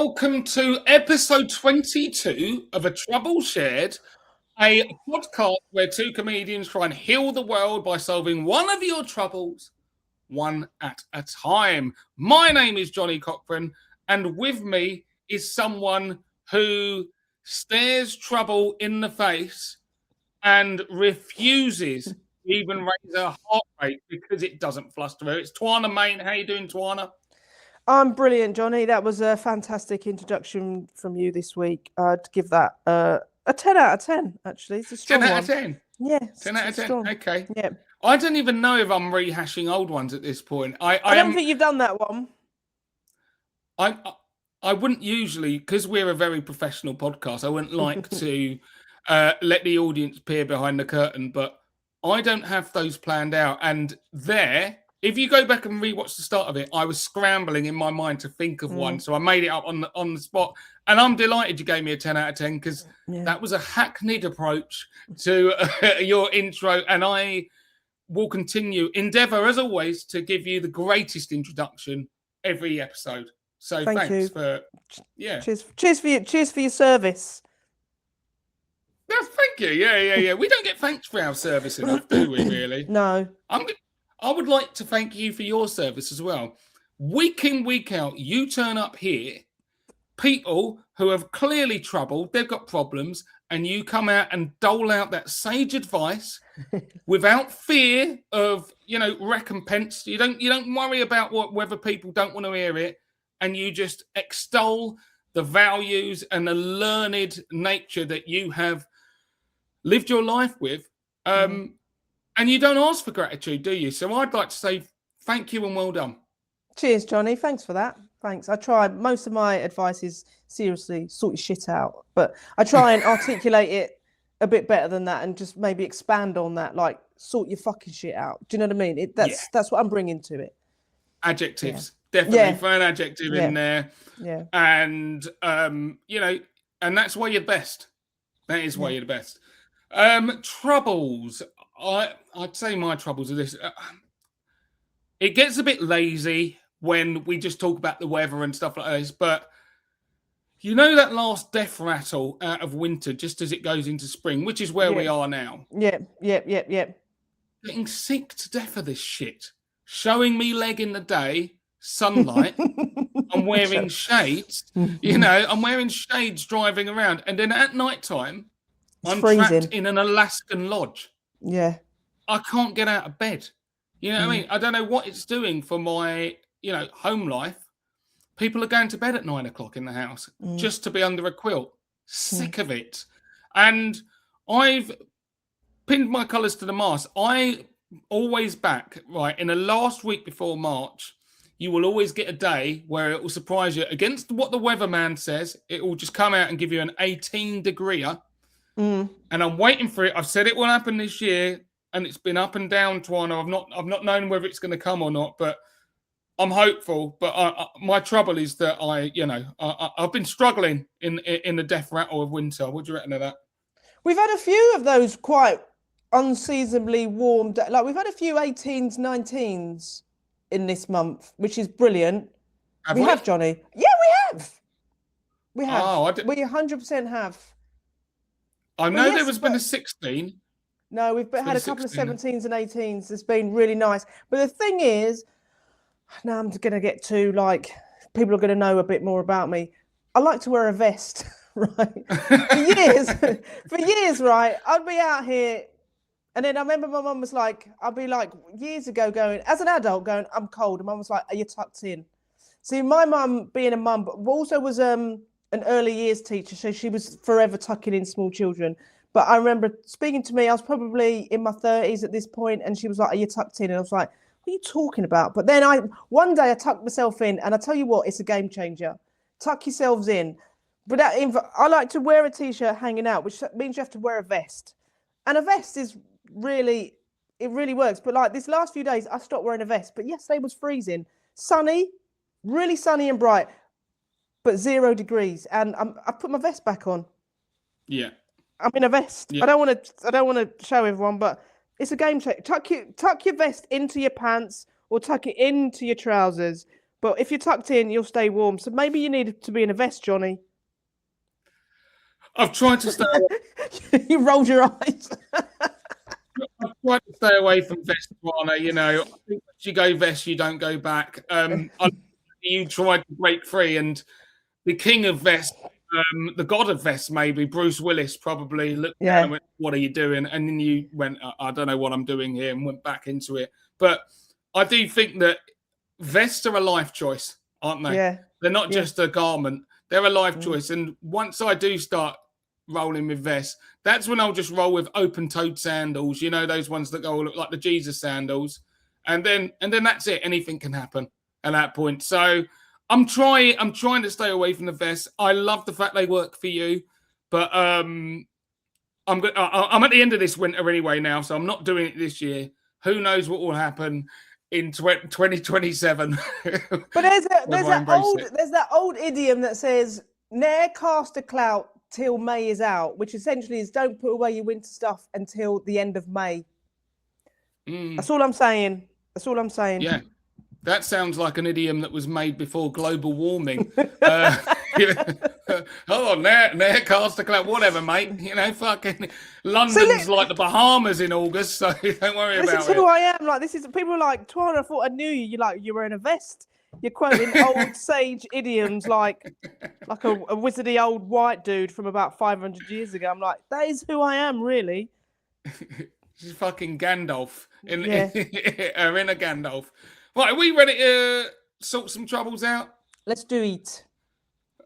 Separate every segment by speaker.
Speaker 1: welcome to episode 22 of A Trouble Shared, a podcast where two comedians try and heal the world by solving one of your troubles, one at a time. My name is Johnny Cochrane, and with me is someone who stares trouble in the face and refuses to even raise her heart rate because it doesn't fluster her. It's Twayna Mayne. How you doing, Twayna?
Speaker 2: I'm brilliant, Johnny. That was a fantastic introduction from you this week. I'd give that a 10 out of 10, actually. It's a strong
Speaker 1: 10 out
Speaker 2: one.
Speaker 1: of 10?
Speaker 2: Yeah.
Speaker 1: 10 out of 10?
Speaker 2: Strong.
Speaker 1: Okay.
Speaker 2: Yeah.
Speaker 1: I don't even know if I'm rehashing old ones at this point.
Speaker 2: I don't think you've done that one.
Speaker 1: I wouldn't usually, because we're a very professional podcast, I wouldn't like to let the audience peer behind the curtain, but I don't have those planned out. And if you go back and rewatch the start of it, I was scrambling in my mind to think of one. So I made it up on the spot. And I'm delighted you gave me a 10 out of 10 because that was a hackneyed approach to your intro. And I will endeavour, as always, to give you the greatest introduction every episode. So thanks for
Speaker 2: Cheers for your service.
Speaker 1: Yes, thank you. Yeah. We don't get thanks for our service enough, do we? Really?
Speaker 2: No.
Speaker 1: I would like to thank you for your service as well. Week in, week out, you turn up here, people who have clearly troubled, they've got problems, and you come out and dole out that sage advice without fear of, recompense. You don't worry about whether people don't want to hear it, and you just extol the values and the learned nature that you have lived your life with. And you don't ask for gratitude, do you? So I'd like to say thank you and well done.
Speaker 2: Cheers, Johnny. Thanks for that. Thanks. I try. Most of my advice is seriously sort your shit out, but I try and articulate it a bit better than that and just maybe expand on that, like sort your fucking shit out. Do you know what I mean? That's what I'm bringing to it.
Speaker 1: Adjectives. Yeah. Definitely throw an adjective in there.
Speaker 2: Yeah.
Speaker 1: And, and that's why you're the best. That is why you're the best. Troubles. I'd say my troubles are this. It gets a bit lazy when we just talk about the weather and stuff like this, but that last death rattle out of winter just as it goes into spring, which is where we are now.
Speaker 2: Yeah.
Speaker 1: Getting sick to death of this shit. Showing me leg in the day, sunlight. I'm wearing shades. I'm wearing shades driving around, and then at night time, I'm
Speaker 2: freezing.
Speaker 1: Trapped in an Alaskan lodge.
Speaker 2: Yeah.
Speaker 1: I can't get out of bed. You know what I mean? I don't know what it's doing for my, home life. People are going to bed at 9 o'clock in the house just to be under a quilt. Sick of it. And I've pinned my colours to the mast. I always back, right, in the last week before March, you will always get a day where it will surprise you. Against what the weatherman says, it will just come out and give you an 18-degreer. And I'm waiting for it. I've said it will happen this year, and it's been up and down, Twayna. I've not known whether it's going to come or not, but I'm hopeful. But my trouble is that I've been struggling in the death rattle of winter. What do you reckon of that?
Speaker 2: We've had a few of those quite unseasonably warm. Like we've had a few 18s, 19s in this month, which is brilliant. We have, Johnny. Yeah, we have. We have.
Speaker 1: Oh,
Speaker 2: we 100% have.
Speaker 1: I know there has been a 16.
Speaker 2: No, we've had a couple of 17s and 18s. It's been really nice. But the thing is, now I'm going to get to, people are going to know a bit more about me. I like to wear a vest, right? For years, right? I'd be out here. And then I remember my mum was like, I'd be like years ago going, as an adult going, I'm cold. And mum was like, are you tucked in? See, my mum being a mum, but also was an early years teacher, so she was forever tucking in small children. But I remember speaking to me, I was probably in my 30s at this point, and she was like, are you tucked in? And I was like, what are you talking about? But then one day I tucked myself in, and I tell you what, it's a game changer. Tuck yourselves in. But I like to wear a t-shirt hanging out, which means you have to wear a vest. And a vest is really works. But this last few days, I stopped wearing a vest. But yesterday was freezing. Sunny, really sunny and bright. But 0 degrees, and I put my vest back on.
Speaker 1: Yeah,
Speaker 2: I'm in a vest. Yeah. I don't want to show everyone, but it's a game changer. Tuck your vest into your pants or tuck it into your trousers. But if you're tucked in, you'll stay warm. So maybe you need to be in a vest, Johnny.
Speaker 1: I've tried to stay away.
Speaker 2: You rolled your eyes.
Speaker 1: I've tried to stay away from vest, Twayna. You know, I think once you go vest, you don't go back. You tried to break free, and the king of vest, the god of vest, maybe Bruce Willis, probably looked down and went, "What are you doing?" And then you went, "I don't know what I'm doing here," and went back into it. But I do think that vests are a life choice, aren't they?
Speaker 2: Yeah.
Speaker 1: They're not just a garment; they're a life choice. And once I do start rolling with vests, that's when I'll just roll with open-toed sandals. You know, those ones that go look like the Jesus sandals, and then that's it. Anything can happen at that point. So I'm trying to stay away from the vests. I love the fact they work for you, but I'm at the end of this winter anyway now, so I'm not doing it this year. Who knows what will happen in 2027?
Speaker 2: But there's that old idiom that says "ne'er cast a clout till May is out," which essentially is don't put away your winter stuff until the end of May. That's all I'm saying.
Speaker 1: Yeah. That sounds like an idiom that was made before global warming. Ne'er cast a clout, whatever, mate. You know, fucking London's like the Bahamas in August, so don't worry about it.
Speaker 2: This is who I am. Like, this is people are like, Twayna, I thought I knew you. You're like, you're wearing a vest. You're quoting old sage idioms like a wizardy old white dude from about 500 years ago. I'm like, that is who I am, really.
Speaker 1: She's fucking Gandalf in a Gandalf. Right, are we ready to sort some troubles out?
Speaker 2: Let's do it.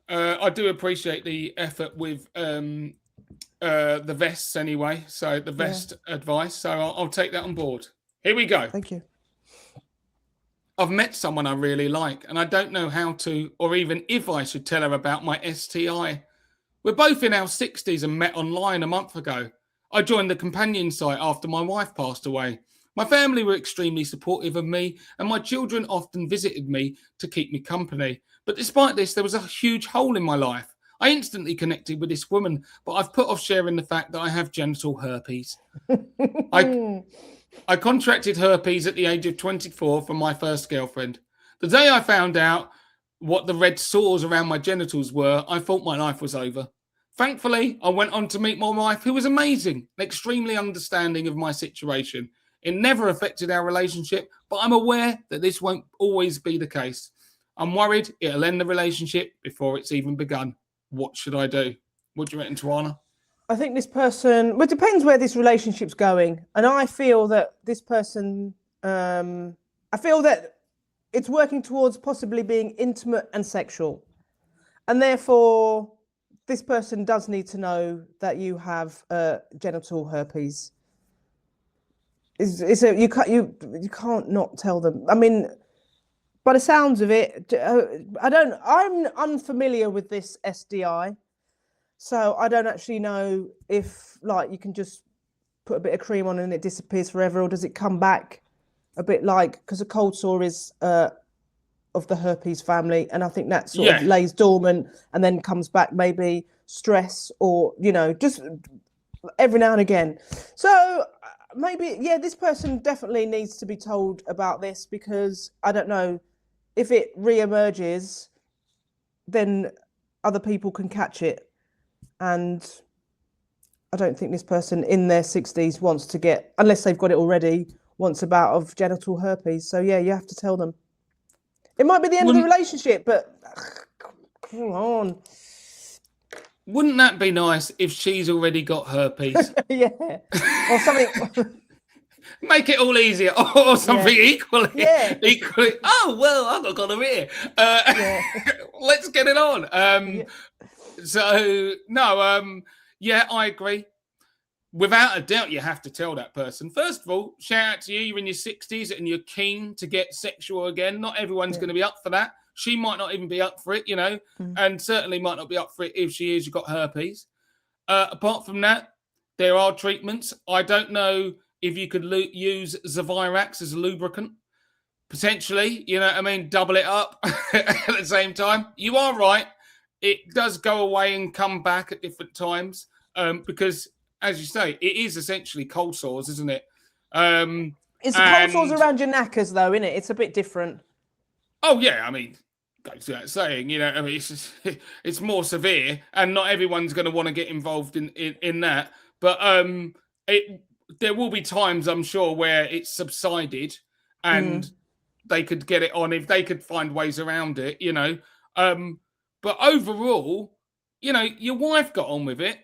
Speaker 1: I do appreciate the effort with the vests anyway. So the vest advice. So I'll take that on board. Here we go.
Speaker 2: Thank you.
Speaker 1: I've met someone I really like, and I don't know how to, or even if I should tell her about my STI. We're both in our 60s and met online a month ago. I joined the companion site after my wife passed away. My family were extremely supportive of me, and my children often visited me to keep me company. But despite this, there was a huge hole in my life. I instantly connected with this woman, but I've put off sharing the fact that I have genital herpes. I contracted herpes at the age of 24 from my first girlfriend. The day I found out what the red sores around my genitals were, I thought my life was over. Thankfully, I went on to meet my wife, who was amazing and extremely understanding of my situation. It never affected our relationship, but I'm aware that this won't always be the case. I'm worried it'll end the relationship before it's even begun. What should I do? What do you reckon, Twayna?
Speaker 2: I think this person, well, it depends where this relationship's going. And I feel that this person, I feel that it's working towards possibly being intimate and sexual. And therefore, this person does need to know that you have genital herpes. You can't not tell them. I mean, by the sounds of it, I'm unfamiliar with this SDI, so I don't actually know if like you can just put a bit of cream on and it disappears forever, or does it come back a bit like, because a cold sore is of the herpes family, and I think that sort of lays dormant and then comes back, maybe stress or just every now and again. So maybe this person definitely needs to be told about this, because I don't know if it re-emerges, then other people can catch it, and I don't think this person in their 60s wants to get, unless they've got it already, wants a bout of genital herpes. So you have to tell them. It might be the end of the relationship, but come on.
Speaker 1: Wouldn't that be nice if she's already got herpes?
Speaker 2: Yeah. Or something.
Speaker 1: Make it all easier, or something equally. Oh, well, I've got gonorrhea. Let's get it on. So, no, I agree. Without a doubt, you have to tell that person. First of all, shout out to you. You're in your 60s and you're keen to get sexual again. Not everyone's going to be up for that. She might not even be up for it, and certainly might not be up for it if she is. You've got herpes. Apart from that, there are treatments. I don't know if you could use Zavirax as a lubricant. Potentially, double it up at the same time. You are right. It does go away and come back at different times because, as you say, it is essentially cold sores, isn't it?
Speaker 2: It's the cold sores around your knackers, though, isn't it? It's a bit different.
Speaker 1: Oh yeah, I mean, goes without saying, you know, I mean, it's more severe, and not everyone's going to want to get involved in that. But it there will be times, I'm sure, where it's subsided, and they could get it on if they could find ways around it, you know. But overall, you know, your wife got on with it,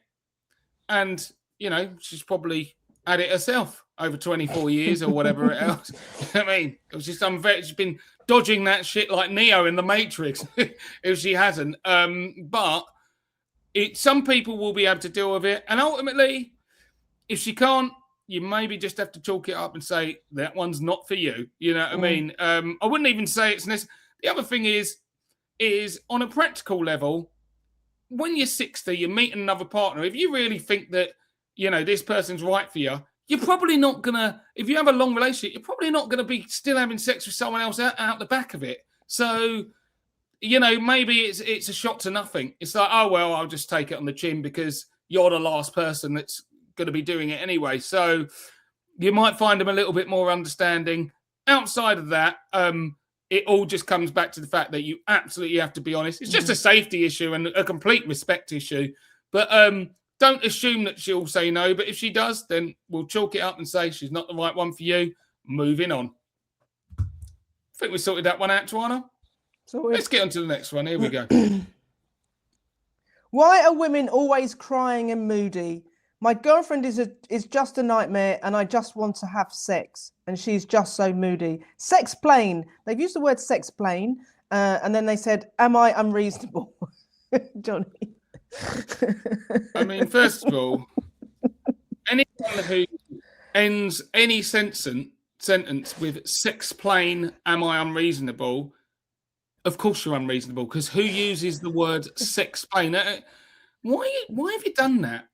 Speaker 1: and you know, she's probably had it herself over 24 years or whatever else. I mean, it was just unfair. She's been dodging that shit like Neo in the Matrix if she hasn't. But some people will be able to deal with it. And ultimately, if she can't, you maybe just have to chalk it up and say, that one's not for you. You know what I mean? I wouldn't even say it's necessary. The other thing is on a practical level, when you're 60, you meet another partner. If you really think that, you know, this person's right for you, you're probably not going to, if you have a long relationship, you're probably not going to be still having sex with someone else out the back of it. So, you know, maybe it's a shot to nothing. It's like, oh, well, I'll just take it on the chin because you're the last person that's going to be doing it anyway. So you might find them a little bit more understanding. Outside of that, it all just comes back to the fact that you absolutely have to be honest. It's just a safety issue and a complete respect issue. But don't assume that she'll say no. But if she does, then we'll chalk it up and say she's not the right one for you. Moving on. I think we sorted that one out, Twayna. Let's get on to the next one. Here we go.
Speaker 2: Why are women always crying and moody? My girlfriend is just a nightmare and I just want to have sex. And she's just so moody. Sex plain. They've used the word sex plain. And then they said, am I unreasonable? Johnny.
Speaker 1: I mean, first of all, anyone who ends any sentence with sex plain, am I unreasonable? Of course you're unreasonable, because who uses the word sex plain? Why have you done that?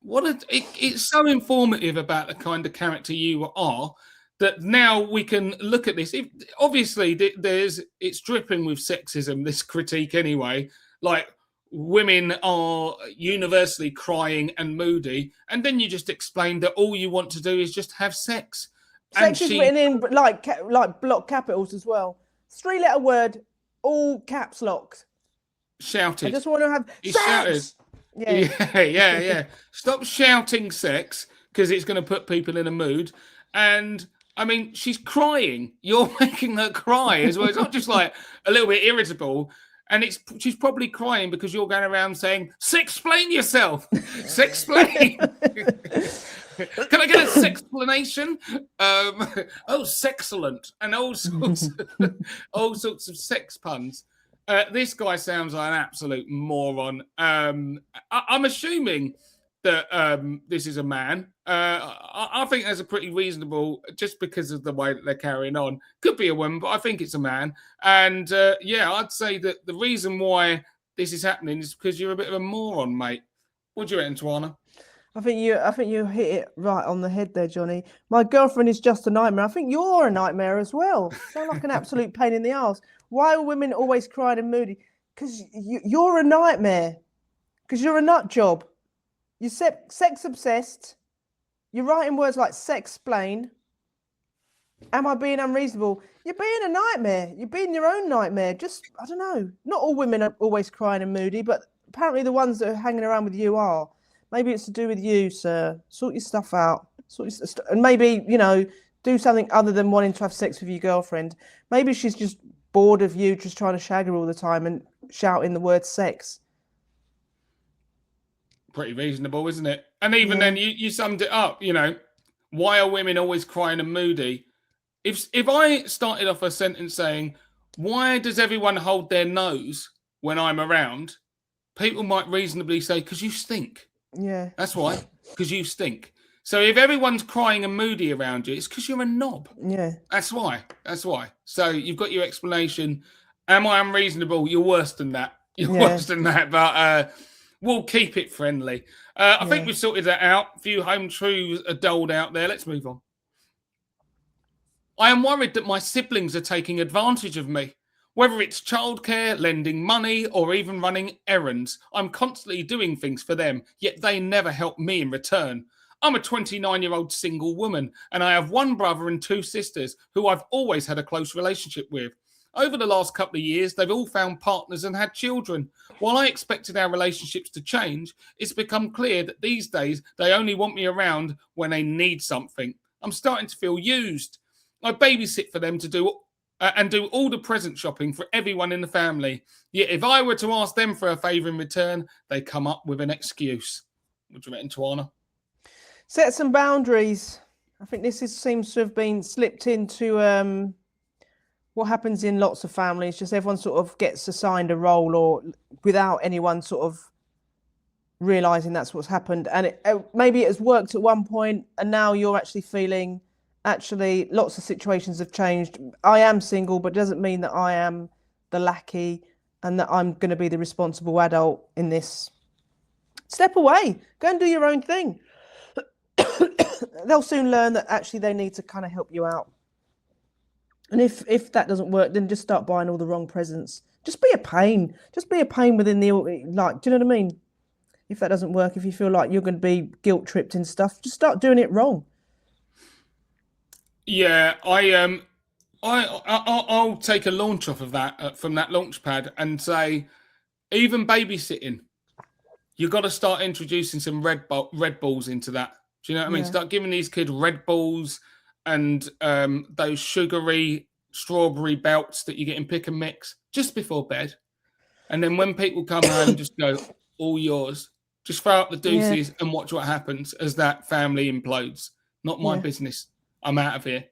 Speaker 1: It's so informative about the kind of character you are that now we can look at this. Obviously, it's dripping with sexism, this critique anyway. Like, women are universally crying and moody, and then you just explained that all you want to do is just have sex.
Speaker 2: Sex is written in like block capitals as well. 3-letter word, all caps locked.
Speaker 1: Shouted.
Speaker 2: I just want to have sex.
Speaker 1: Shouted. Yeah. Stop shouting sex, because it's going to put people in a mood. And I mean, she's crying. You're making her cry as well. It's not just like a little bit irritable. And she's probably crying because you're going around saying, "Sexplain yourself, sexplain." Can I get a sexplanation? Oh, sexcellent, and all sorts of sex puns. This guy sounds like an absolute moron. I'm assuming that this is a man. I think that's a pretty reasonable, just because of the way that they're carrying on. Could be a woman, but I think it's a man. And I'd say that the reason why this is happening is because you're a bit of a moron, mate. What do you reckon, Twayna?
Speaker 2: I think you hit it right on the head there, Johnny. My girlfriend is just a nightmare. I think you're a nightmare as well. Sound like an absolute pain in the arse. Why are women always crying and moody? Because you're a nightmare. Because you're a nut job. You're sex obsessed. You're writing words like sexplain. Am I being unreasonable? You're being a nightmare. You're being your own nightmare. Just, I don't know. Not all women are always crying and moody, but apparently the ones that are hanging around with you are. Maybe it's to do with you, sir. Sort your stuff out. And maybe, you know, do something other than wanting to have sex with your girlfriend. Maybe she's just bored of you just trying to shag her all the time and shouting the word sex.
Speaker 1: Pretty reasonable, isn't it? And even then, you summed it up, you know. Why are women always crying and moody? If I started off a sentence saying, why does everyone hold their nose when I'm around? People might reasonably say, because you stink.
Speaker 2: Yeah.
Speaker 1: That's why, because you stink. So if everyone's crying and moody around you, it's because you're a knob.
Speaker 2: Yeah.
Speaker 1: That's why. So you've got your explanation. Am I unreasonable? You're worse than that. Worse than that, but we'll keep it friendly. I think we've sorted that out. A few home truths are doled out there. Let's move on. I am worried that my siblings are taking advantage of me. Whether it's childcare, lending money, or even running errands, I'm constantly doing things for them, yet they never help me in return. I'm a 29-year-old single woman, and I have one brother and 2 sisters who I've always had a close relationship with. over the last couple of years, they've all found partners and had children. While I expected our relationships to change, it's become clear that these days they only want me around when they need something. I'm starting to feel used. I babysit for them to do all the present shopping for everyone in the family. Yet if I were to ask them for a favour in return, they come up with an excuse. What do you reckon, Twayna?
Speaker 2: Set some boundaries. I think seems to have been slipped into what happens in lots of families. Just everyone sort of gets assigned a role, or without anyone sort of realising that's what's happened. And maybe it has worked at one point, and now you're actually feeling, actually, lots of situations have changed. I am single, but it doesn't mean that I am the lackey and that I'm going to be the responsible adult in this. Step away. Go and do your own thing. They'll soon learn that actually they need to kind of help you out. And if that doesn't work, then just start buying all the wrong presents. Just be a pain. Just be a pain within the, like, do you know what I mean? If that doesn't work, if you feel like you're going to be guilt-tripped and stuff, just start doing it wrong.
Speaker 1: Yeah, I'll take a launch off of that from that launch pad and say, even babysitting, you've got to start introducing some Red Bulls into that. Do you know what I mean? Start giving these kids Red Bulls and those sugary strawberry belts that you get in pick and mix just before bed. And then when people come home, just go, all yours. Just throw up the deuces and watch what happens as that family implodes. Not my business. I'm out of here.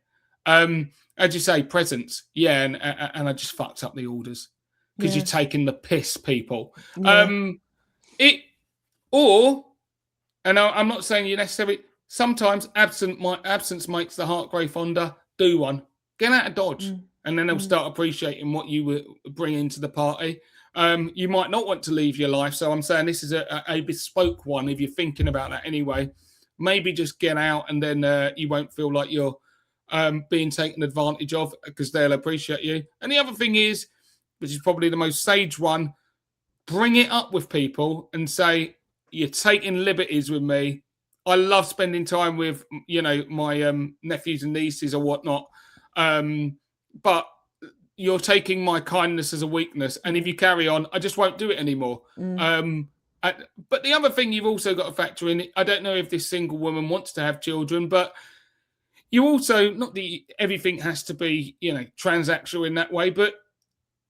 Speaker 1: As you say, presents. Yeah, and I just fucked up the orders because you're taking the piss, people.
Speaker 2: Yeah.
Speaker 1: And I'm not saying you necessarily. Sometimes absence makes the heart grow fonder. Do one. Get out of Dodge, and then they'll start appreciating what you were bringing to the party. You might not want to leave your life, so I'm saying this is a bespoke one. If you're thinking about that anyway, maybe just get out, and then you won't feel like you're being taken advantage of because they'll appreciate you. And the other thing is, which is probably the most sage one, bring it up with people and say, you're taking liberties with me. I love spending time with, my nephews and nieces or whatnot. But you're taking my kindness as a weakness. And if you carry on, I just won't do it anymore. But the other thing you've also got to factor in, I don't know if this single woman wants to have children, but you also, not that everything has to be, transactional in that way, but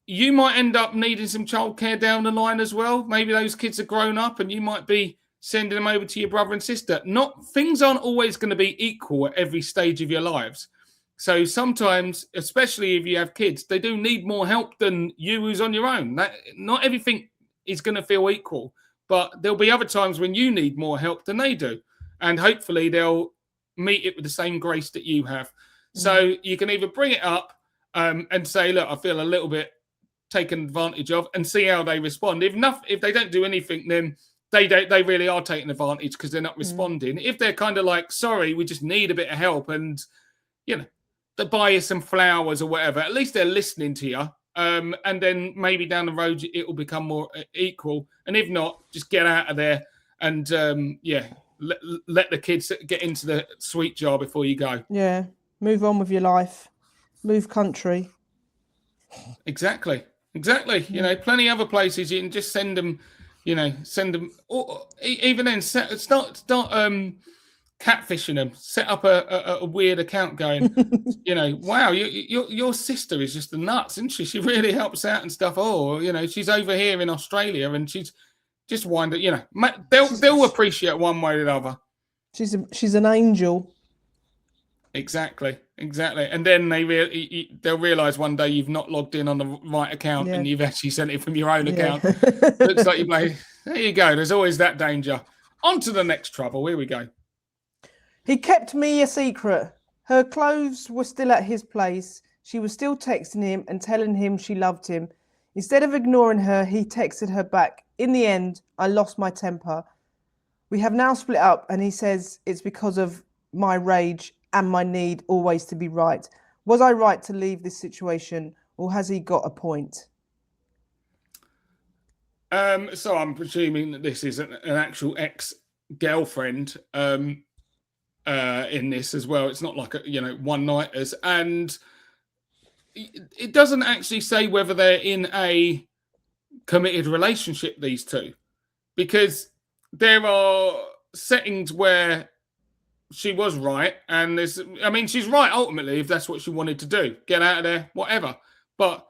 Speaker 1: you might end up needing some childcare down the line as well. Maybe those kids are grown up and you might be sending them over to your brother and sister. Things aren't always going to be equal at every stage of your lives. So sometimes, especially if you have kids, they do need more help than you who's on your own. Not everything is going to feel equal, but there'll be other times when you need more help than they do. And hopefully they'll meet it with the same grace that you have. So you can either bring it up and say, look, I feel a little bit taken advantage of, and see how they respond. If they don't do anything, then they really are taking advantage because they're not responding. If they're kind of like, sorry, we just need a bit of help, and they buy you some flowers or whatever, at least they're listening to you. And then maybe down the road it will become more equal. And if not, just get out of there and let the kids get into the sweet jar before you go.
Speaker 2: Yeah, move on with your life, move country.
Speaker 1: Exactly. Plenty of other places you can just send them, or even then start catfishing them. Set up a weird account going, wow, your sister is just the nuts, isn't she? She really helps out and stuff. Oh, she's over here in Australia and she's just wondered, they'll appreciate one way or the other.
Speaker 2: She's an angel.
Speaker 1: Exactly. And then they'll realise one day you've not logged in on the right account and you've actually sent it from your own account. Looks like you play. There you go. There's always that danger. On to the next trouble. Here we go.
Speaker 2: He kept me a secret. Her clothes were still at his place. She was still texting him and telling him she loved him. Instead of ignoring her, he texted her back. In the end, I lost my temper. We have now split up, and he says it's because of my rage and my need always to be right. Was I right to leave this situation, or has he got a point?
Speaker 1: So I'm presuming that this is an actual ex-girlfriend in this as well. It's not like one-nighters. And it doesn't actually say whether they're in a committed relationship, these two, because there are settings where she was right, and she's right ultimately if that's what she wanted to do, get out of there, whatever. But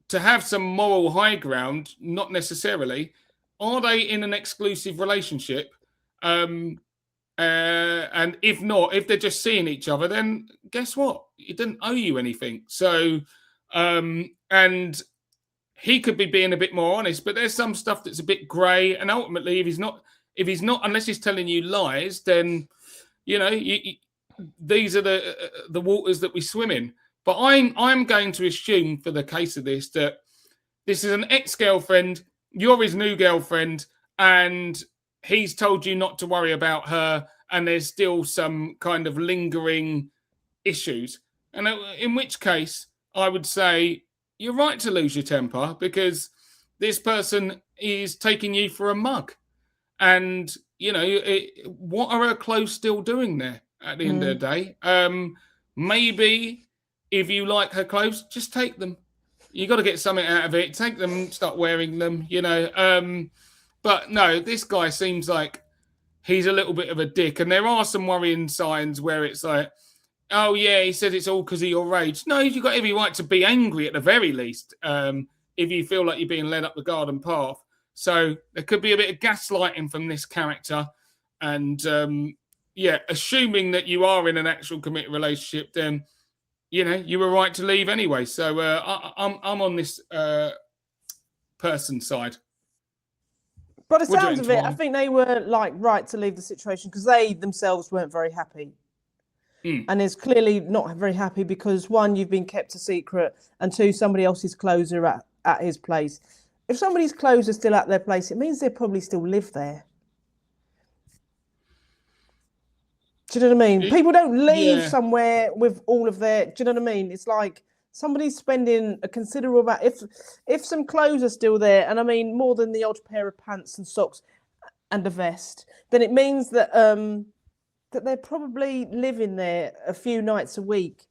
Speaker 1: to have some moral high ground, not necessarily. Are they in an exclusive relationship? And if not, if they're just seeing each other, then guess what? He didn't owe you anything. So, and he could be being a bit more honest, but there's some stuff that's a bit grey. And ultimately, if he's not, unless he's telling you lies, then these are the waters that we swim in. But I'm going to assume for the case of this that this is an ex-girlfriend, you're his new girlfriend, and he's told you not to worry about her, and there's still some kind of lingering issues. And in which case, I would say you're right to lose your temper, because this person is taking you for a mug. And, what are her clothes still doing there at the end of the day? Maybe if you like her clothes, just take them. You got to get something out of it. Take them, start wearing them, But no, this guy seems like he's a little bit of a dick. And there are some worrying signs where it's like, oh, yeah, he said it's all because of your rage. No, you've got every right to be angry at the very least, if you feel like you're being led up the garden path. So there could be a bit of gaslighting from this character. And, assuming that you are in an actual committed relationship, then, you were right to leave anyway. So I'm on this person's side.
Speaker 2: By the sounds of it, I think they were right to leave the situation because they themselves weren't very happy. And it's clearly not very happy because, one, you've been kept a secret, and two, somebody else's clothes are at his place. If somebody's clothes are still at their place, it means they probably still live there. Do you know what I mean? People don't leave somewhere with all of their... Do you know what I mean? It's like somebody's spending a considerable amount... If some clothes are still there, and I mean more than the odd pair of pants and socks and a vest, then it means that that they're probably living there a few nights a week.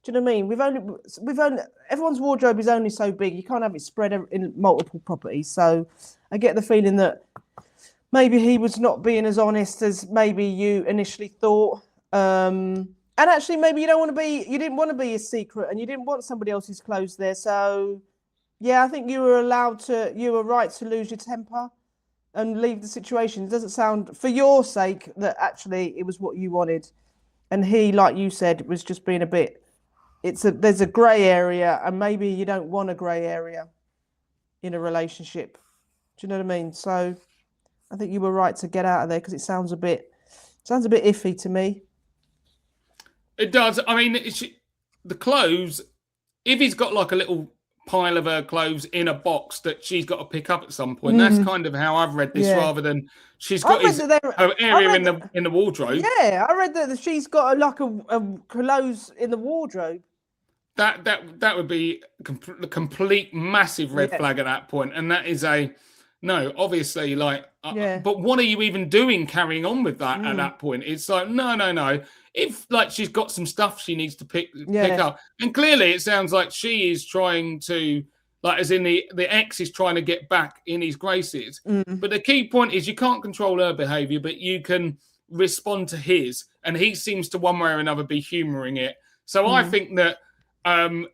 Speaker 2: Do you know what I mean? We've only everyone's wardrobe is only so big. You can't have it spread in multiple properties. So I get the feeling that maybe he was not being as honest as maybe you initially thought. And actually, maybe you didn't want to be a secret, and you didn't want somebody else's clothes there. So yeah, I think you were right to lose your temper and leave the situation. It doesn't sound, for your sake, that actually it was what you wanted. And he, like you said, was just being a bit, there's a grey area, and maybe you don't want a grey area in a relationship. Do you know what I mean? So I think you were right to get out of there because it sounds a bit iffy to me.
Speaker 1: It does. I mean, the clothes, if he's got like a little pile of her clothes in a box that she's got to pick up at some point. That's kind of how I've read this, rather than she's got her area in the wardrobe.
Speaker 2: Yeah, I read that she's got a clothes in the wardrobe.
Speaker 1: That would be a complete massive red flag at that point, and that is no. Obviously, but what are you even doing carrying on with that at that point? It's like no. If she's got some stuff she needs to pick up, and clearly it sounds like she is trying to, as in the ex is trying to get back in his graces. But the key point is you can't control her behaviour, but you can respond to his, and he seems to one way or another be humouring it. So I think that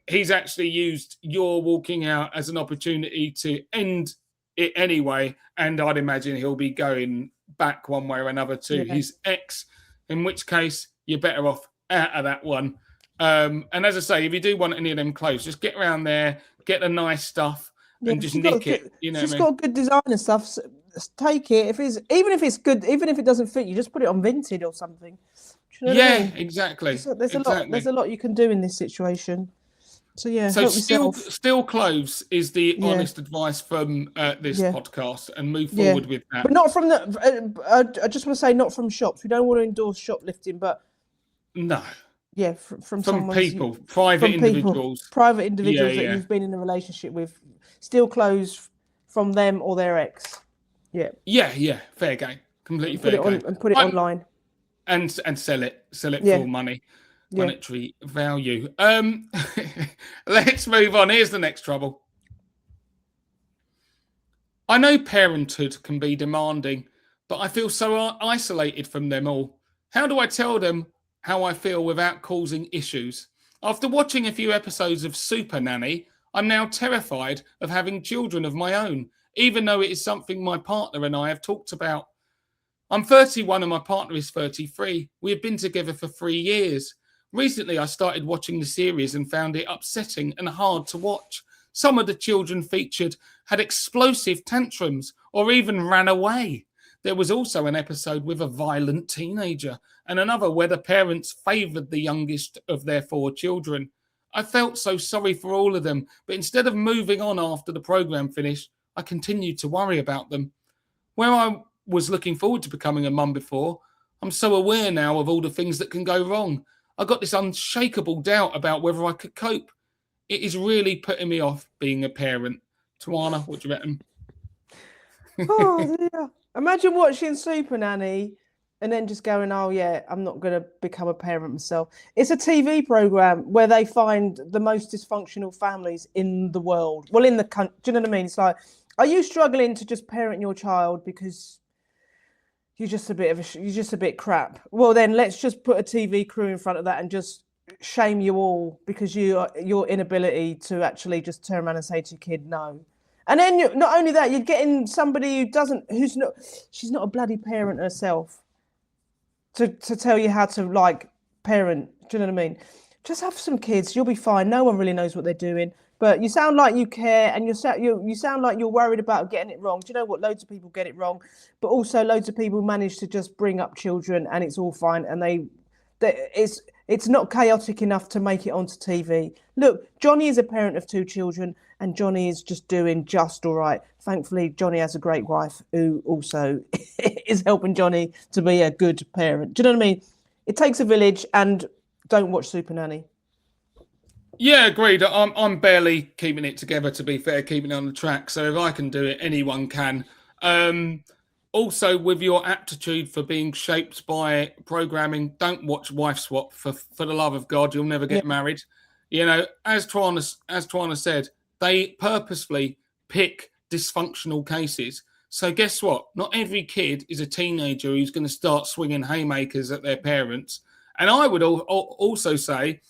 Speaker 1: he's actually used your walking out as an opportunity to end it anyway, and I'd imagine he'll be going back one way or another to his ex, in which case you're better off out of that one. And as I say, if you do want any of them clothes, just get around there, get the nice stuff, and just nick it.
Speaker 2: She's got good designer stuff. So take it. Even if it's good, even if it doesn't fit you, just put it on Vinted or something. Do you know what I mean?
Speaker 1: Exactly.
Speaker 2: There's a lot you can do in this situation. So yeah.
Speaker 1: So still clothes is the honest advice from this podcast, and move forward with that.
Speaker 2: But not from the. I just want to say, not from shops. We don't want to endorse shoplifting, but
Speaker 1: no.
Speaker 2: Yeah, from
Speaker 1: people, private individuals
Speaker 2: that you've been in a relationship with. Steal clothes from them or their ex. Yeah.
Speaker 1: Yeah. Fair game. Completely fair game.
Speaker 2: Put it online.
Speaker 1: And sell it for money. monetary value. Let's move on. Here's the next trouble. I know parenthood can be demanding, but I feel so isolated from them all. How do I tell them how I feel without causing issues? After watching a few episodes of SuperNanny, I'm now terrified of having children of my own, even though it is something my partner and I have talked about. I'm 31 and my partner is 33. We have been together for 3 years. Recently, I started watching the series and found it upsetting and hard to watch. Some of the children featured had explosive tantrums or even ran away. There was also an episode with a violent teenager and another where the parents favoured the youngest of their 4 children. I felt so sorry for all of them, but instead of moving on after the programme finished, I continued to worry about them. Where I was looking forward to becoming a mum before, I'm so aware now of all the things that can go wrong. I got this unshakable doubt about whether I could cope. It is really putting me off being a parent. Twayna, what do you reckon?
Speaker 2: Oh, dear. Imagine watching SuperNanny and then just going, oh, yeah, I'm not going to become a parent myself. It's a TV program where they find the most dysfunctional families in the world. Well, in the country. Do you know what I mean? It's like, are you struggling to just parent your child because you're just a bit crap? Well, then let's just put a TV crew in front of that and just shame you all because your inability to actually just turn around and say to your kid no. And then not only that, you're getting somebody she's not a bloody parent herself to tell you how to like parent. Do you know what I mean? Just have some kids, you'll be fine. No one really knows what they're doing, but you sound like you care, and you sound like you're worried about getting it wrong. Do you know what? Loads of people get it wrong, but also loads of people manage to just bring up children and it's all fine, and it's not chaotic enough to make it onto TV. Look, Johnny is a parent of 2 children, and Johnny is just doing just all right. Thankfully, Johnny has a great wife who also is helping Johnny to be a good parent. Do you know what I mean? It takes a village, and don't watch SuperNanny.
Speaker 1: Yeah, agreed. I'm barely keeping it together, to be fair, keeping it on the track. So if I can do it, anyone can. Also, with your aptitude for being shaped by programming, don't watch Wife Swap for the love of God. You'll never get married. You know, as Twayna said, they purposefully pick dysfunctional cases. So guess what? Not every kid is a teenager who's going to start swinging haymakers at their parents. And I would also say,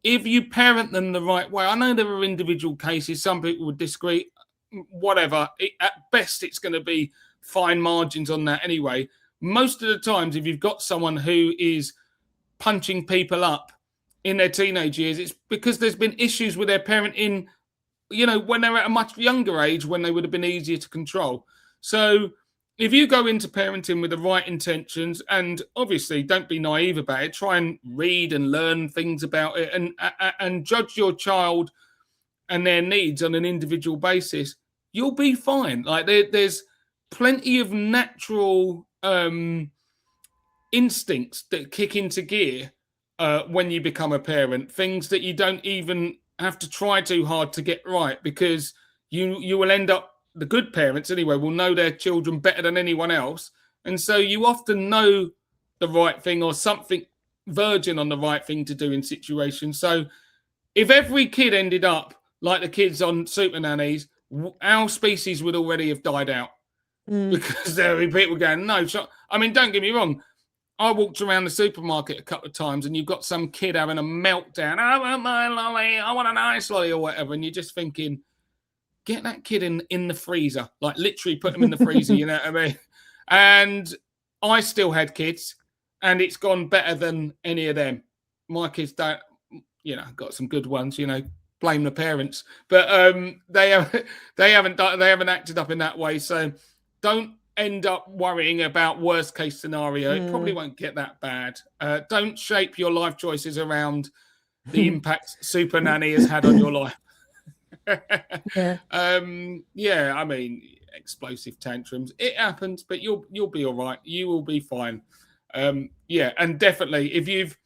Speaker 1: if you parent them the right way, I know there are individual cases. Some people would disagree. Whatever. At best, it's going to be fine margins on that anyway. Most of the times, if you've got someone who is punching people up in their teenage years, it's because there's been issues with their parenting, you know, when they're at a much younger age, when they would have been easier to control. So if you go into parenting with the right intentions, and obviously don't be naive about it, try and read and learn things about it, and judge your child and their needs on an individual basis, you'll be fine. Like there's plenty of natural instincts that kick into gear when you become a parent, things that you don't even have to try too hard to get right, because you will end up, the good parents anyway, will know their children better than anyone else. And so you often know the right thing, or something verging on the right thing to do in situations. So if every kid ended up like the kids on SuperNannies, our species would already have died out. Because there would be people going, no. I mean, don't get me wrong. I walked around the supermarket a couple of times and you've got some kid having a meltdown. I want my lolly. I want an ice lolly or whatever. And you're just thinking, get that kid in the freezer. Like literally put him in the freezer, you know what I mean? And I still had kids and it's gone better than any of them. My kids don't, you know, got some good ones, you know, blame the parents. But they haven't acted up in that way. So don't end up worrying about worst case scenario. It probably won't get that bad. Don't shape your life choices around the impact SuperNanny has had on your life. Yeah, I mean, explosive tantrums. It happens, but you'll be all right. You will be fine. Yeah, and definitely if you've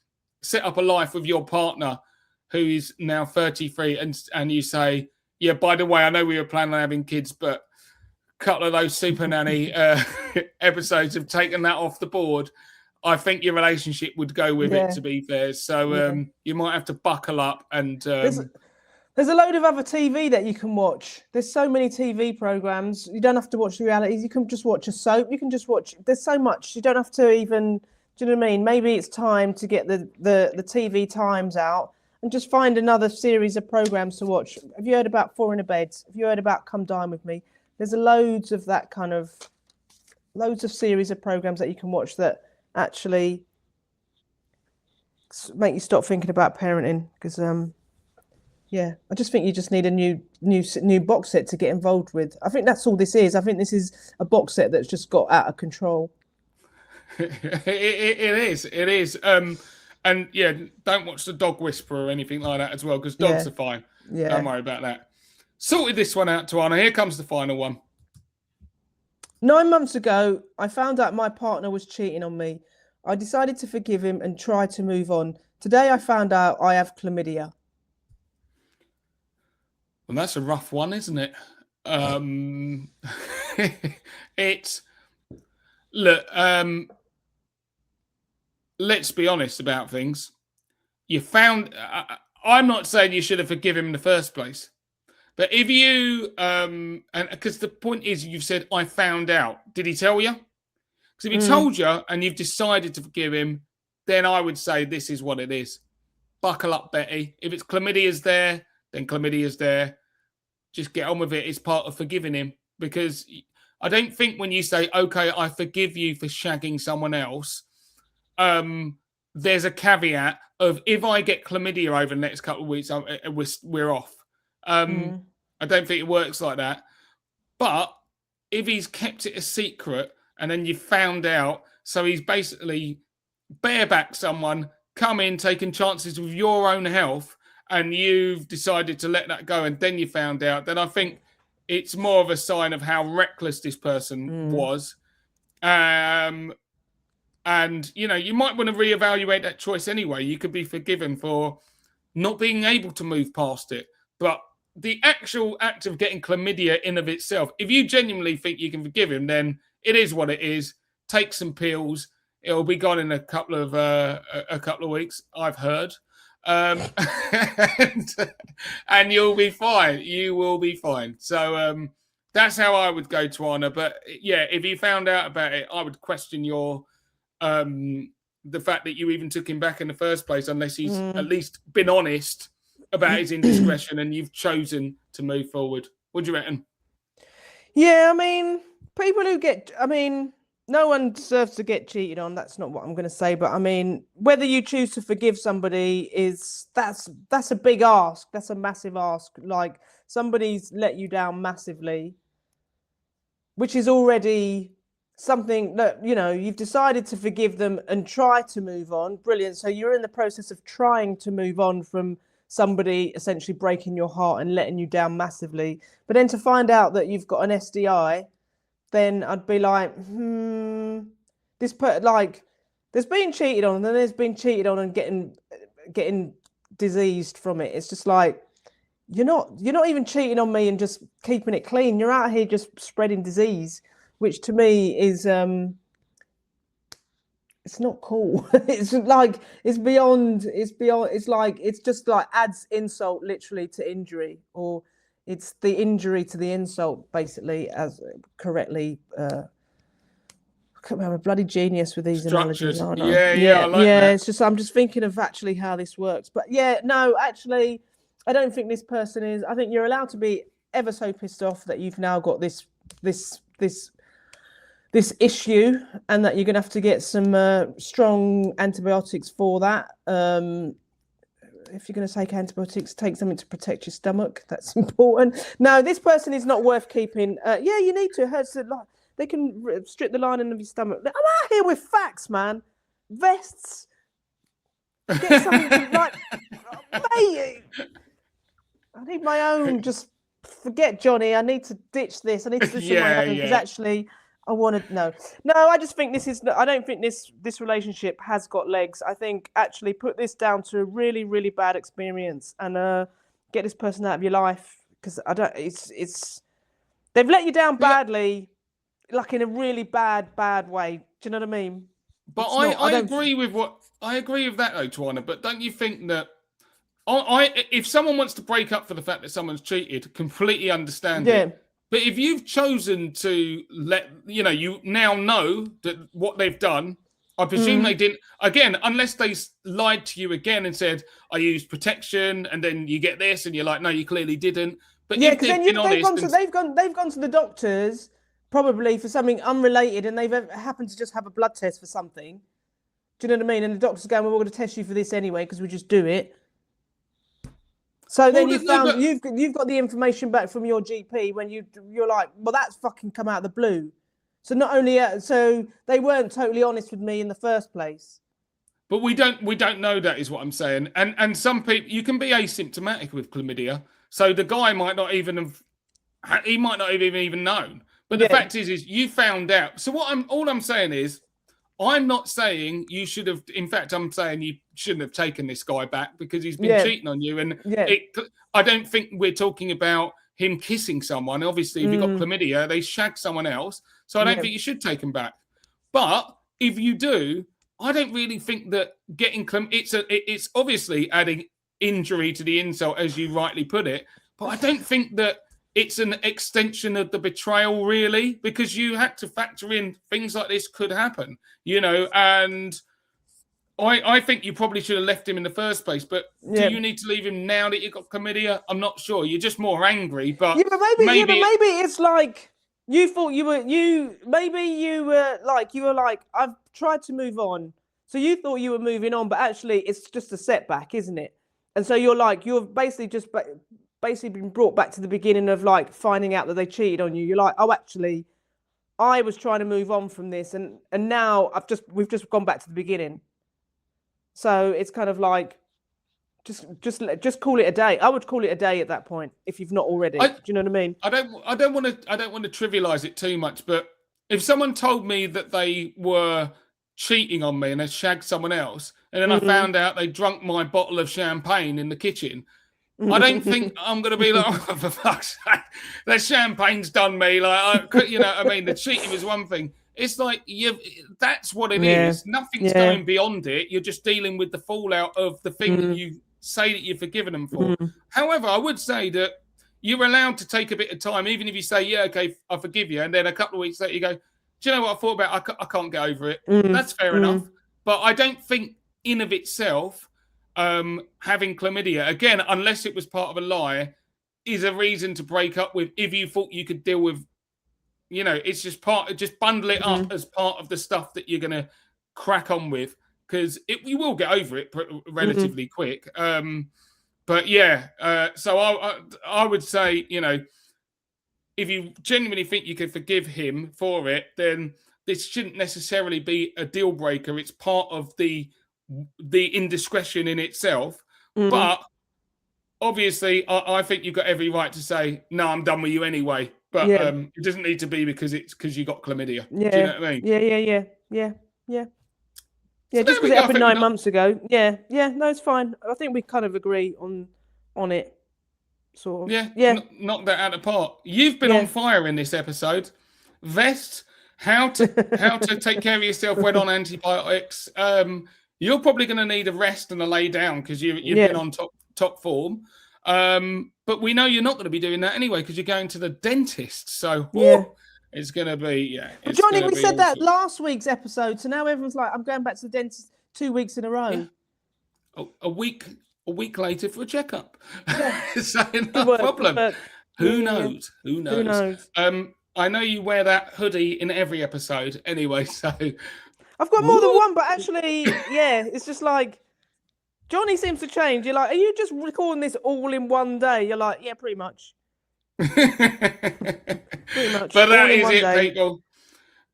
Speaker 1: set up a life with your partner who is now 33 and you say, yeah, by the way, I know we were planning on having kids, but couple of those SuperNanny episodes have taken that off the board. I think your relationship would go with it, to be fair. So you might have to buckle up and.
Speaker 2: There's a load of other TV that you can watch. There's so many TV programs. You don't have to watch realities. You can just watch a soap. You can just watch. There's so much. You don't have to even. Do you know what I mean? Maybe it's time to get the TV Times out and just find another series of programs to watch. Have you heard about Four in a Bed? Have you heard about Come Dine With Me? There's loads of that kind of, loads of series of programs that you can watch that actually make you stop thinking about parenting. Because yeah, I just think you just need a new box set to get involved with. I think that's all this is. I think this is a box set that's just got out of control.
Speaker 1: It is. And yeah, don't watch The Dog Whisperer or anything like that as well, because dogs are fine. Yeah. Don't worry about that. Sorted this one out, Twayna. Here comes the final one.
Speaker 2: 9 months ago, I found out my partner was cheating on me. I decided to forgive him and try to move on. Today, I found out I have chlamydia.
Speaker 1: Well, that's a rough one, isn't it? Look, let's be honest about things. You found. I'm not saying you should have forgiven him in the first place, but if you and because the point is, you've said I found out. Did he tell you? Because if he told you and you've decided to forgive him, then I would say this is what it is. Buckle up, Betty. If it's chlamydia's there, then chlamydia's there. Just get on with it. It's part of forgiving him, because I don't think when you say, okay, I forgive you for shagging someone else, there's a caveat of if I get chlamydia over the next couple of weeks, we're off. I don't think it works like that. But if he's kept it a secret and then you found out, so he's basically barebacked someone, come in, taking chances with your own health, and you've decided to let that go, and then you found out, then I think it's more of a sign of how reckless this person was. And, you know, you might want to reevaluate that choice anyway. You could be forgiven for not being able to move past it. But the actual act of getting chlamydia in of itself, if you genuinely think you can forgive him, then it is what it is. Take some pills. It'll be gone in a couple of weeks, I've heard. And you'll be fine. You will be fine. So that's how I would go, Twayna. But yeah, if you found out about it, I would question your the fact that you even took him back in the first place, unless he's at least been honest about his indiscretion and you've chosen to move forward. What do you reckon?
Speaker 2: Yeah, I mean, people who get, I mean, no one deserves to get cheated on. That's not what I'm going to say. But I mean, whether you choose to forgive somebody that's a big ask. That's a massive ask. Like, somebody's let you down massively, which is already something that, you know, you've decided to forgive them and try to move on. Brilliant. So you're in the process of trying to move on from somebody essentially breaking your heart and letting you down massively. But then to find out that you've got an SDI, then I'd be like, there's being cheated on, and then there's been cheated on and getting diseased from it. It's just like, you're not even cheating on me and just keeping it clean. You're out here just spreading disease, which to me is it's not cool. It's like it's just like adds insult literally to injury, or it's the injury to the insult, basically, as correctly. I'm a bloody genius with these analogies, aren't I?
Speaker 1: Yeah, I like that.
Speaker 2: It's just I'm just thinking of actually how this works. But yeah, no, actually, I don't think this person is. I think you're allowed to be ever so pissed off that you've now got this issue, and that you're going to have to get some strong antibiotics for that. If you're going to take antibiotics, take something to protect your stomach. That's important. No, this person is not worth keeping. Yeah, you need to. It hurts a lot. They can strip the lining of your stomach. I'm out here with facts, man. Vests. Get something to like. Mate, I need my own. Just forget Johnny. I need to ditch this. I need to do something happen, because actually, I want to no. I just think this is. I don't think this relationship has got legs. I think actually put this down to a really, really bad experience, and get this person out of your life, because I don't. It's they've let you down badly, like in a really bad way. Do you know what I mean?
Speaker 1: But I agree with that though, Twayna. But don't you think that if someone wants to break up for the fact that someone's cheated, completely understand it. But if you've chosen to you now know that what they've done, I presume they didn't. Again, unless they lied to you again and said, I used protection, and then you get this, and you're like, no, you clearly didn't. But
Speaker 2: yeah, because then they've gone to the doctors probably for something unrelated, and they've happened to just have a blood test for something. Do you know what I mean? And the doctor's going, well, we're going to test you for this anyway because we just do it. So then you've got the information back from your GP when you're like, well, that's fucking come out of the blue. So not only so they weren't totally honest with me in the first place.
Speaker 1: But we don't know that is what I'm saying. And some people, you can be asymptomatic with chlamydia. So the guy might not even have even known. But the fact is you found out. So all I'm saying is, I'm not saying you should have. In fact, I'm saying you shouldn't have taken this guy back because he's been cheating on you. And I don't think we're talking about him kissing someone. Obviously, if you've got chlamydia, they shag someone else. So I don't think you should take him back. But if you do, I don't really think that getting it's obviously adding injury to the insult, as you rightly put it. But I don't think that it's an extension of the betrayal, really, because you had to factor in things like this could happen, and I think you probably should have left him in the first place. But do you need to leave him now that you've got chlamydia? I'm not sure. You're just more angry. But maybe
Speaker 2: it's like you thought you were like, I've tried to move on. So you thought you were moving on, but actually it's just a setback, isn't it? And so you've basically been brought back to the beginning of like finding out that they cheated on you. You're like, oh, actually, I was trying to move on from this, and now we've just gone back to the beginning. So it's kind of like, just call it a day. I would call it a day at that point if you've not already. Do you know what I mean?
Speaker 1: I don't want to trivialize it too much, but if someone told me that they were cheating on me and they shagged someone else, and then I found out they drunk my bottle of champagne in the kitchen, I don't think I'm going to be like, oh, for fuck's sake, the champagne's done me. Like, the cheating was one thing. It's like, that's what it is. Nothing's going beyond it. You're just dealing with the fallout of the thing that you say that you've forgiven them for. However, I would say that you're allowed to take a bit of time, even if you say, yeah, okay, I forgive you. And then a couple of weeks later, you go, do you know what I thought about? I can't get over it. That's fair enough. But I don't think in of itself, having chlamydia, again, unless it was part of a lie, is a reason to break up with. If you thought you could deal with, it's just bundle it up as part of the stuff that you're going to crack on with, because you will get over it relatively quick. But so I would say, if you genuinely think you can forgive him for it, then this shouldn't necessarily be a deal breaker. It's part of the indiscretion in itself. But obviously, I think you've got every right to say, no, I'm done with you anyway. But it doesn't need to be because you got chlamydia.
Speaker 2: Yeah.
Speaker 1: Do you know what I mean?
Speaker 2: Yeah. Yeah, so just because it happened 9 months ago. Yeah, no, it's fine. I think we kind of agree on it. Sort of.
Speaker 1: Yeah. Knock that out of the park. You've been on fire in this episode. Vest, how to take care of yourself when on antibiotics. You're probably going to need a rest and a lay down because you've been on top form. But we know you're not going to be doing that anyway because you're going to the dentist. So it's going to be
Speaker 2: Johnny, we said that last week's episode, so now everyone's like, I'm going back to the dentist 2 weeks in a row.
Speaker 1: Yeah. A week later for a checkup. So no problem. Who knows? Who knows? I know you wear that hoodie in every episode anyway, so
Speaker 2: I've got more than one, but actually, it's just like Johnny seems to change. You're like, are you just recording this all in one day? You're like, yeah, pretty much. Pretty much.
Speaker 1: But that is it, people.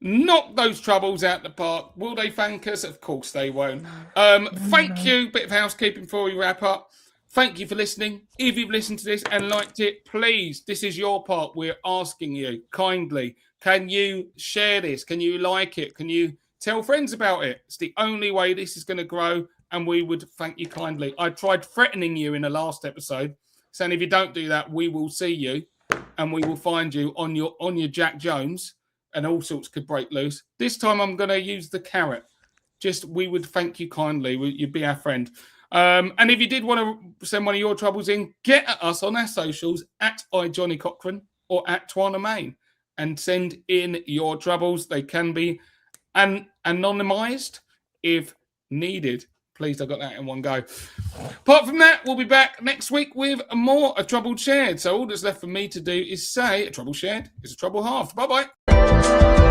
Speaker 1: Knock those troubles out the park. Will they thank us? Of course they won't. Thank you. Bit of housekeeping before we wrap up. Thank you for listening. If you've listened to this and liked it, please, this is your part. We're asking you kindly. Can you share this? Can you like it? Can you tell friends about it? It's the only way this is going to grow, and we would thank you kindly. I tried threatening you in the last episode, saying if you don't do that, we will see you and we will find you on your Jack Jones, and all sorts could break loose. This time I'm going to use the carrot. we would thank you kindly. You'd be our friend. And if you did want to send one of your troubles in, get at us on our socials at iJohnnyCochrane or at Twayna Mayne and send in your troubles. They can be anonymized if needed. Please, I got that in one go. Apart from that, we'll be back next week with more of Trouble Shared. So all that's left for me to do is say a trouble shared is a trouble halved. Bye-bye.